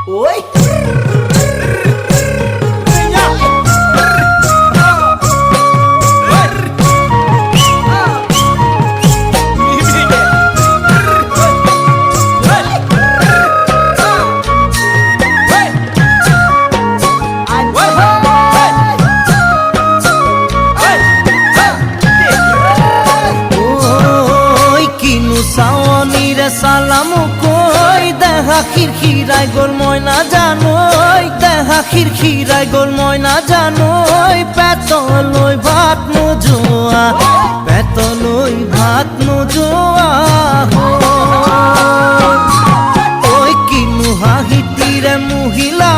ওই সালামু কই দেখা খিরখিরাই গোল ময়না জানোই দেখা খিরখিরাই গোল ময়না জানোই পেতলই ভাত নোজোয়া পেতলই ভাত নোজোয়া ওই কিনু হাহিতিরে মহিলা